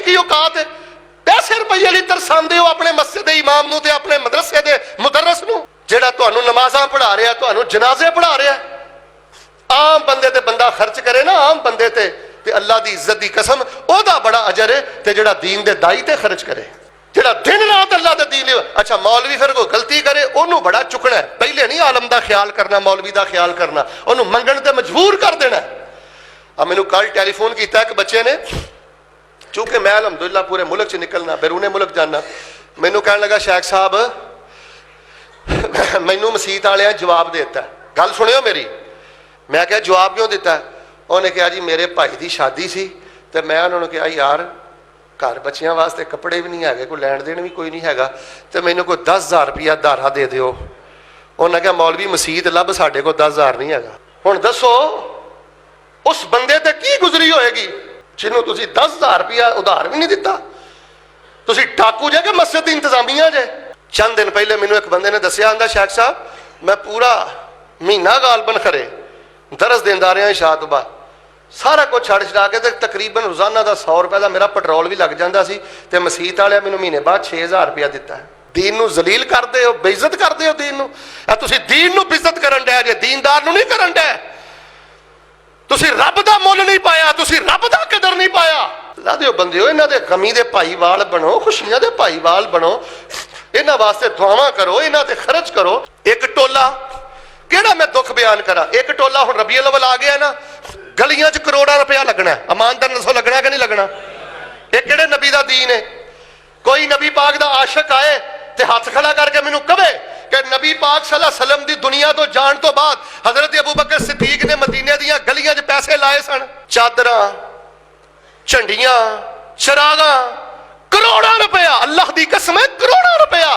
की औकात है? पैसे रुपये लिए तरसांदे हो अपने मस्जिद दे इमाम नूं ते अपने मदरसे दे मुदर्रिस नूं, जिहड़ा तुहानूं नमाज़ां पढ़ा रहा, तुहानूं जनाजे पढ़ा रहा। आम बंदे ते बंदा खर्च करे ना, आम बंदे ते अल्लाह दी इज्जत दी कसम ओहदा बड़ा अजर है। ते जिहड़ा दीन दे दाई ते खर्च करे, जिहड़ा दिन रात अल्लाह दे दीन। अच्छा मौलवी फिर कोई गलती करे ओनू बड़ा चुकना है, पहले नहीं आलम दा ख्याल करना, मौलवी दा ख्याल करना, ओनू मंगण ते मजबूर कर देना। अब मैनू कल टैलीफोन किया एक बच्चे ने, चूंकि मैं अलहमदुलिल्लाह पूरे मुल्क च निकलना, बैरूने मुल्क जाना, मैनू कह लगा शेख साहब मैनू मसीत वाले जवाब देता। गल सुनियो मेरी, मैं क्या जवाब क्यों दिता? उन्हें कहा जी मेरे भाई की शादी सी ते मैं उन्होंने कहा यार घर बच्चियां वास्ते कपड़े भी नहीं है, कोई लैन देन भी कोई नहीं है, तो मैनू कोई 10,000 रुपया धारा दे दिओ। उन्हें कहा मौलवी मसीत लभ, साढ़े को 10,000 नहीं है। हुण दसो उस बंदे ते की गुजरी होएगी जिन्हों तुसीं 10,000 रुपया उधार भी नहीं दिता? तुसीं डाकू जे कि मस्जिद इंतजामिया जे? चंद दिन पहले मैनू एक बंदे ने दसिया, आंदा शेख साहब मैं पूरा महीना गालबन खरे दरस देंदा रहा, इशा तो बाद सारा कुछ छड़ छड़ा के तकरीबन रोजाना का 100 रुपए का मेरा पेट्रोल भी लग जाता सी, ते मसीत वाले मैनू महीने बाद 6,000 रुपया दिता है। दीन नू जलील करते हो, बेइज्जत करते हो दीन नू। तुसीं दीन नू बेइज्जत करन डे जे, दीनदार नू नहीं करन डे। तुसीं रब दा मुल नहीं पाया, तुसीं रब दा कदर नहीं पाया। अल्लाह दे बंदे हो, इन्हां दे गमी दे भाईवाल बनो, खुशियां दे भाईवाल बनो, इन्हां वास्ते दुआवां करो, इन्हां ते खर्च करो। एक टोला केड़ा मैं दुख बयान करा, एक टोला हुण रबीउल अव्वल आ गया ना, गलियां च करोड़ां रुपया लगना, ईमानदार दसो लगना कि नहीं लगना? ये किहड़े नबी दा दीन है? कोई नबी पाक दा आशिक आए ते हाथ खड़ा करके मैनू कहे कि नबी पाक सल्लल्लाहु अलैहि वसल्लम दी दुनिया तो जान तो बाद हजरत अबू बकर सिद्दीक ने मदीने दीयां गलियां च पैसे लाए सन, चादरां, झंडियां, चरागां, करोड़ां रुपया, अल्लाह दी कसम है करोड़ां रुपया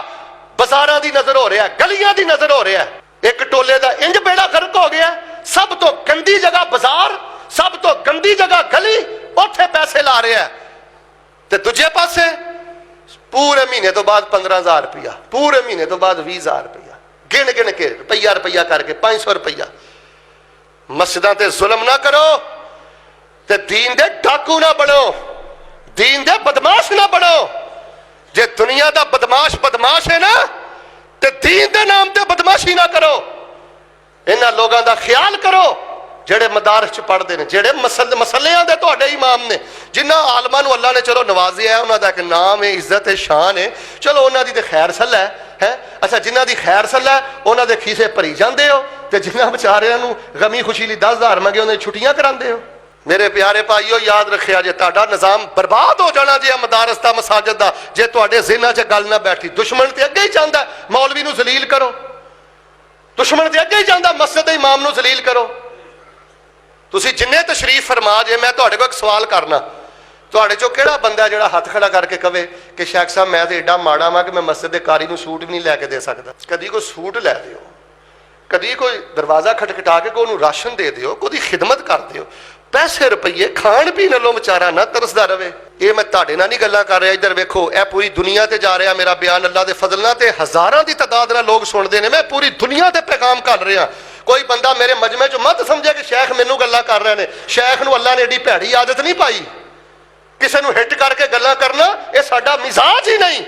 बाजारां दी नजर हो रहा है, गलियां दी नजर हो रहा है। एक टोले का इंज बेड़ा गर्क हो गया, सब तो गंदी जगह बाजार, सब तो गंदी जगह गली, उत्थे पैसे ला रहा है। ते दूजे पासे पूरे महीने तो बाद 15,000 रुपया, पूरे महीने तो बाद 20,000 रुपया, गिन गिन के रुपया रुपया करके 500 रुपया। मस्जिदां ते जुल्म ना करो, ते दीन दे डाकू ना बनो, दीन दे बदमाश ना बनो। जे दुनिया का बदमाश है ना, ते दीन दे नाम ते बदमाशी ना करो। इन्हां लोगों का ख्याल करो जेड़े मदारस च पढ़ते हैं, जेड़े मसलियां दे तुहाडे इमाम ने, जिन्हां आलमां नूं अल्लाह ने चलो नवाजिया है, उन्हां दा एक नाम है, इज्जत है, शान है, चलो उन्हां दी ते खैर सल्ला है। अच्छा जिन्हां दी खैर सल्ला है उन्हां दे खीसे भरी जांदे हो, ते जिन्हां बेचारियां नूं गमी खुशी लई 10,000 मंगे उन्हां दी छुट्टियां करांदे हो। मेरे प्यारे भाईओ याद रखिया जे तुहाडा निज़ाम बर्बाद हो जाना जे मदारस दा मसाजिद दा, जे तुहाडे ज़हनां च गल ना बैठी। दुश्मन ते अगे ही चाहता मौलवी नूं जलील करो, दुश्मन ते अगे ही चाहता मस्जिद दे इमाम नूं जलील करो। तुसीं जिन्ने तशरीफ फरमा जे, मैं तुहाडे कोल एक सवाल करना, तुहाडे चों किहड़ा बंदा जिहड़ा हथ खड़ा करके कहे कि शेख साहब मैं तो एडा माड़ा वां कि मैं मस्जिद दे कारी नूं सूट भी नहीं लैके दे सकदा? कदी कोई सूट लै दिओ, कदी कोई दरवाजा खटखटा के कोई राशन दे दिओ, कोई खिदमत कर दिओ। पैसे रुपये खाण पीण लो बेचारा ना तरसदा रवे। ये मैं तुहाडे नाल नहीं गल्लां कर रहा, इधर वेखो यह पूरी दुनिया ते जा रहा मेरा बयान। अल्लाह दे फजल नाल ते हज़ारां दी तादाद नाल लोग सुनते हैं, मैं पूरी दुनिया ते पैगाम कर रहा। कोई बंदा मेरे मजमे च मत समझे कि शेख मैनू गल्लां कर रहे हैं। शेख नूं अल्लाह ने एडी भैड़ी आदत नहीं पाई, किसी नूं हिट करके गल्लां करना, यह साडा मिजाज ही नहीं।